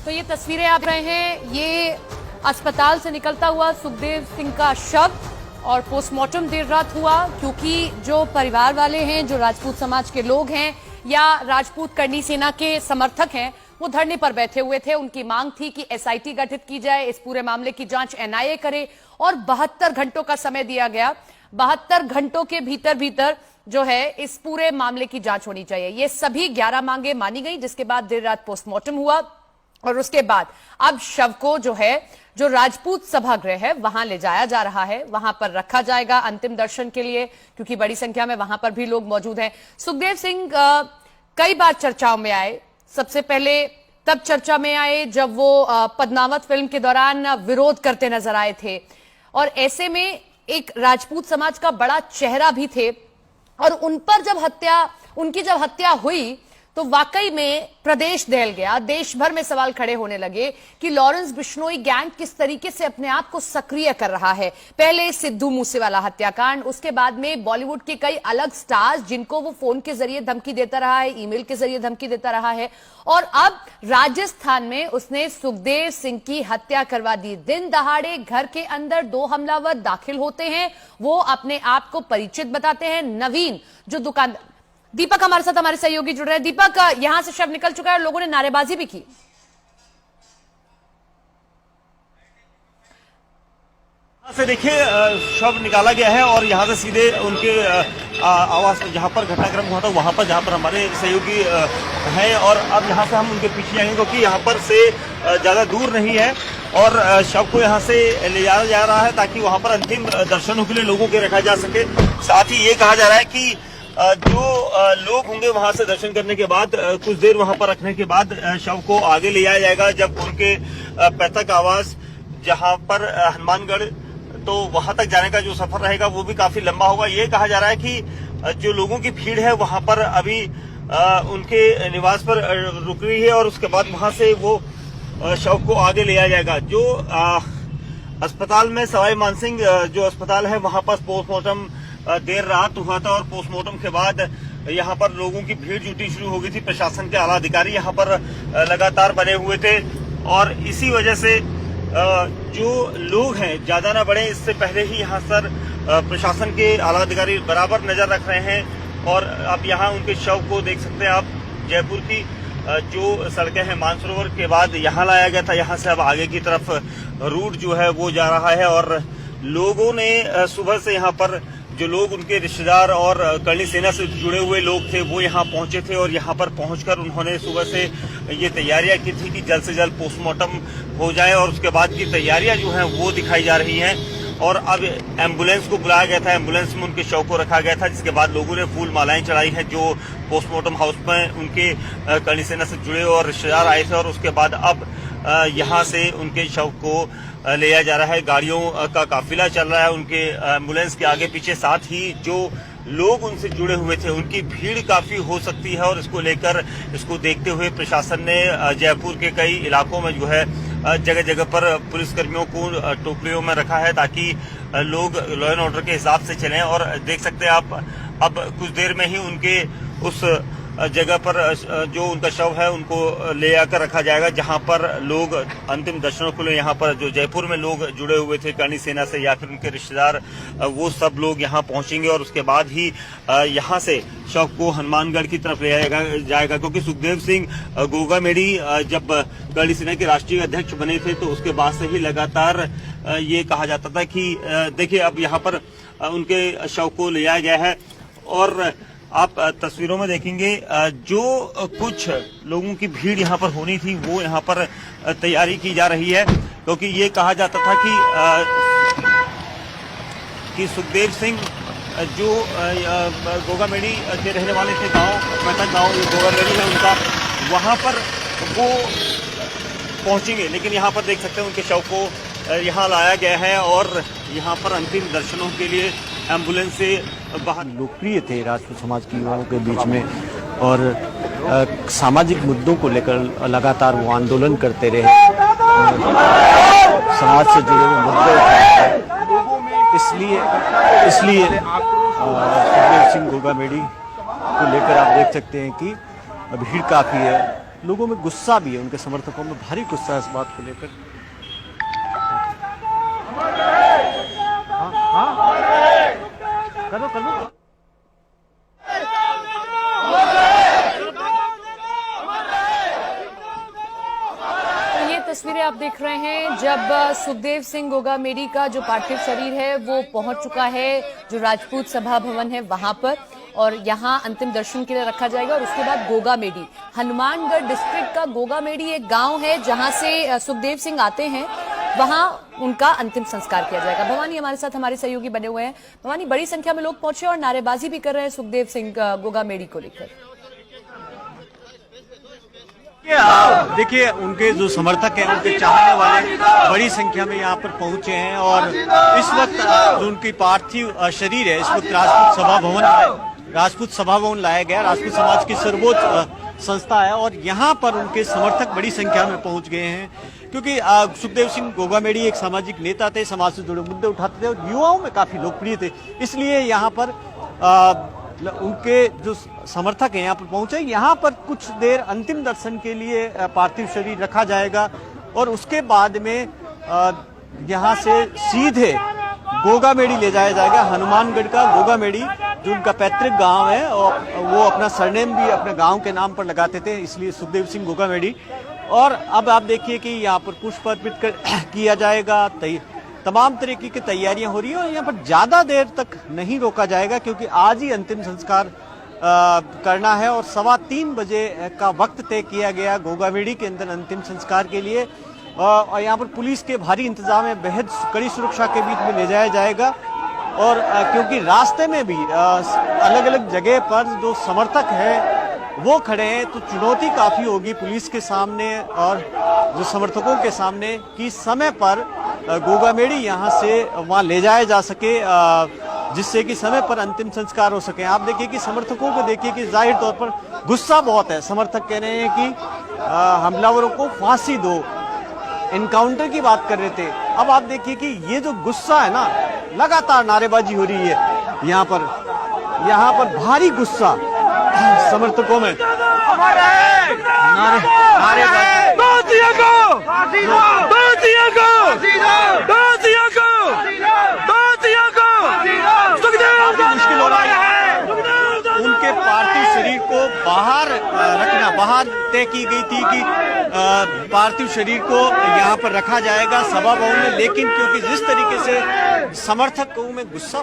तो ये तस्वीरें आप रहे हैं, ये अस्पताल से निकलता हुआ सुखदेव सिंह का शव और पोस्टमार्टम देर रात हुआ, क्योंकि जो परिवार वाले हैं, जो राजपूत समाज के लोग हैं या राजपूत करनी सेना के समर्थक हैं, वो धरने पर बैठे हुए थे। उनकी मांग थी कि एसआईटी गठित की जाए, इस पूरे मामले की जांच एनआईए करे और 72 घंटों का समय दिया गया। 72 घंटों के भीतर जो है इस पूरे मामले की जांच होनी चाहिए। ये सभी 11 मांगे मानी गई, जिसके बाद देर रात पोस्टमार्टम हुआ और उसके बाद अब शव को जो है, जो राजपूत सभागृह है, वहां ले जाया जा रहा है, वहां पर रखा जाएगा अंतिम दर्शन के लिए, क्योंकि बड़ी संख्या में वहां पर भी लोग मौजूद हैं। सुखदेव सिंह कई बार चर्चाओं में आए। सबसे पहले तब चर्चा में आए जब वो पद्मावत फिल्म के दौरान विरोध करते नजर आए थे, और ऐसे में एक राजपूत समाज का बड़ा चेहरा भी थे, और उनकी जब हत्या हुई तो वाकई में प्रदेश दहल गया। देश भर में सवाल खड़े होने लगे कि लॉरेंस बिश्नोई गैंग किस तरीके से अपने आप को सक्रिय कर रहा है। पहले सिद्धू मूसेवाला हत्याकांड, उसके बाद में बॉलीवुड के कई अलग स्टार्स जिनको वो फोन के जरिए धमकी देता रहा है, ईमेल के जरिए धमकी देता रहा है, और अब राजस्थान में उसने सुखदेव सिंह की हत्या करवा दी। दिन दहाड़े घर के अंदर 2 हमलावर दाखिल होते हैं, वो अपने आप को परिचित बताते हैं। नवीन जो दुकानदार, दीपक हमारे साथ, हमारे सहयोगी जुड़ रहे हैं। दीपक, यहां से शव निकल चुका है और लोगों ने नारेबाजी भी की। यहां से देखिए शव निकाला गया है और यहां से सीधे उनके आवास जहां पर घटनाक्रम हुआ था वहां पर, जहां पर हमारे सहयोगी हैं, और अब यहां से हम उनके पीछे आएंगे क्योंकि यहां पर से ज्यादा दूर नहीं है और शव को यहां से ले जाया जा रहा है ताकि वहां पर अंतिम दर्शनों के लिए लोगों के रखा जा सके। साथ ही ये कहा जा रहा है कि जो लोग होंगे वहां से दर्शन करने के बाद कुछ देर वहां पर रखने के बाद शव को आगे ले जाया जाएगा, जब उनके पैतृक आवास जहां पर हनुमानगढ़, तो वहां तक जाने का जो सफर रहेगा वो भी काफी लंबा होगा। ये कहा जा रहा है कि जो लोगों की भीड़ है वहां पर अभी उनके निवास पर रुक रही है और उसके बाद वहां से वो शव को आगे ले जाया जाएगा। जो अस्पताल में सवाई मानसिंह जो अस्पताल है वहां पर पोस्टमार्टम देर रात हुआ था और पोस्टमार्टम के बाद यहाँ पर लोगों की भीड़ जुटनी शुरू हो गई थी। प्रशासन के आला अधिकारी यहाँ पर लगातार बने हुए थे और इसी वजह से जो लोग हैं ज्यादा ना बढ़े, इससे पहले ही यहाँ पर प्रशासन के आला अधिकारी बराबर नजर रख रहे हैं। और अब यहाँ उनके शव को देख सकते हैं आप। जयपुर की जो सड़कें हैं मानसरोवर के बाद यहाँ लाया गया था, यहाँ से अब आगे की तरफ रूट जो है वो जा रहा है। और लोगों ने सुबह से यहाँ पर जो लोग उनके रिश्तेदार और करनी सेना से जुड़े हुए लोग थे वो यहाँ पहुंचे थे और यहाँ पर पहुंचकर उन्होंने सुबह से ये तैयारियां की थी कि जल्द से जल्द पोस्टमार्टम हो जाए, और उसके बाद की तैयारियां जो हैं वो दिखाई जा रही हैं। और अब एम्बुलेंस को बुलाया गया था, एम्बुलेंस में उनके शव को रखा गया था, जिसके बाद लोगों ने फूल मालाएं चढ़ाई हैं। जो पोस्टमार्टम हाउस में उनके करनी सेना से जुड़े और रिश्तेदार आए थे, और उसके बाद अब यहाँ से उनके शव को ले जाया जा रहा है। गाड़ियों का काफिला चल रहा है उनके एम्बुलेंस के आगे पीछे। साथ ही जो लोग उनसे जुड़े हुए थे उनकी भीड़ काफी हो सकती है, और इसको देखते हुए प्रशासन ने जयपुर के कई इलाकों में जो है जगह जगह पर पुलिसकर्मियों को टोकरियों में रखा है ताकि लोग लॉ एंड ऑर्डर के हिसाब से चलें। और देख सकते हैं आप, अब कुछ देर में ही उनके उस जगह पर जो उनका शव है उनको ले आकर रखा जाएगा, जहां पर लोग अंतिम दर्शनों के लिए, यहाँ पर जो जयपुर में लोग जुड़े हुए थे करनी सेना से या फिर उनके रिश्तेदार, वो सब लोग यहाँ पहुंचेंगे। और उसके बाद ही यहाँ से शव को हनुमानगढ़ की तरफ ले जाएगा, क्योंकि सुखदेव सिंह गोगामेडी जब करनी सेना के राष्ट्रीय अध्यक्ष बने थे तो उसके बाद से ही लगातार ये कहा जाता था कि देखिए अब यहाँ पर उनके शव को ले जाया गया है। और आप तस्वीरों में देखेंगे जो कुछ लोगों की भीड़ यहाँ पर होनी थी वो यहाँ पर तैयारी की जा रही है, क्योंकि ये कहा जाता था कि सुखदेव सिंह जो गोगामेडी के रहने वाले थे, गांव गोगामेडी है उनका, वहाँ पर वो पहुंचेंगे। लेकिन यहाँ पर देख सकते हैं उनके शव को यहाँ लाया गया है और यहाँ पर अंतिम दर्शनों के लिए एम्बुलेंस से बाहर। लोकप्रिय थे राजपूत समाज के युवाओं के बीच में और सामाजिक मुद्दों को लेकर लगातार वो आंदोलन करते रहे, समाज से जुड़े हुए मुद्दे। इसलिए सुखदेव सिंह गोगामेडी को लेकर आप देख सकते हैं कि भीड़ काफ़ी है। लोगों में गुस्सा भी है, उनके समर्थकों में भारी गुस्सा है इस बात को लेकर। करो करो। तस्वीरें आप देख रहे हैं जब सुखदेव सिंह गोगामेडी का जो पार्थिव शरीर है वो पहुंच चुका है जो राजपूत सभा भवन है वहां पर, और यहां अंतिम दर्शन के लिए रखा जाएगा। और उसके बाद गोगामेडी, हनुमानगढ़ डिस्ट्रिक्ट का गोगामेडी एक गांव है जहां से सुखदेव सिंह आते हैं, वहां उनका अंतिम संस्कार किया जाएगा। भवानी हमारे साथ हमारे सहयोगी बने हुए हैं। भवानी, बड़ी संख्या में लोग पहुंचे और नारेबाजी भी कर रहे हैं सुखदेव सिंह गोगामेडी को लेकर। देखिए, उनके जो समर्थक हैं, उनके चाहने वाले बड़ी संख्या में यहाँ पर पहुंचे हैं और इस वक्त जो उनकी पार्थिव शरीर है इस वक्त राजपूत सभा भवन लाया गया। राजपूत समाज की सर्वोच्च संस्था है और यहाँ पर उनके समर्थक बड़ी संख्या में पहुंच गए हैं, क्योंकि सुखदेव सिंह गोगामेडी एक सामाजिक नेता थे, समाज से जुड़े मुद्दे उठाते थे और युवाओं में काफी लोकप्रिय थे। इसलिए यहाँ पर उनके जो समर्थक हैं यहाँ पर पहुंचे। यहाँ पर कुछ देर अंतिम दर्शन के लिए पार्थिव शरीर रखा जाएगा और उसके बाद में यहाँ से सीधे गोगामेडी ले जाया जाएगा। हनुमानगढ़ का गोगामेडी जो उनका पैतृक गांव है और वो अपना सरनेम भी अपने गांव के नाम पर लगाते थे, इसलिए सुखदेव सिंह गोगामेडी। और अब आप देखिए कि यहाँ पर पुष्प अर्पित किया जाएगा, तमाम तरीके की तैयारियां हो रही है और यहाँ पर ज्यादा देर तक नहीं रोका जाएगा, क्योंकि आज ही अंतिम संस्कार करना है और 3:15 बजे का वक्त तय किया गया गोगामेडी के अंदर अंतिम संस्कार के लिए। और यहाँ पर पुलिस के भारी इंतजाम है, बेहद कड़ी सुरक्षा के बीच में ले जाया जाएगा। और क्योंकि रास्ते में भी अलग अलग जगह पर जो समर्थक है वो खड़े हैं, तो चुनौती काफी होगी पुलिस के सामने और जो समर्थकों के सामने कि समय पर गोगामेडी यहाँ से वहाँ ले जाया जा सके, जिससे कि समय पर अंतिम संस्कार हो सके। आप देखिए कि समर्थकों को देखिए कि जाहिर तौर पर गुस्सा बहुत है। समर्थक कह रहे हैं कि हमलावरों को फांसी दो, एनकाउंटर की बात कर रहे थे। अब आप देखिए कि ये जो गुस्सा है ना, लगातार नारेबाजी हो रही है यहाँ पर भारी गुस्सा समर्थकों में मुश्किल हो रहा है। उनके पार्थिव शरीर को बाहर रखना, बाहर तय की गई थी कि पार्थिव शरीर को यहाँ पर रखा जाएगा सभा भवन में, लेकिन क्योंकि जिस तरीके से समर्थकों में गुस्सा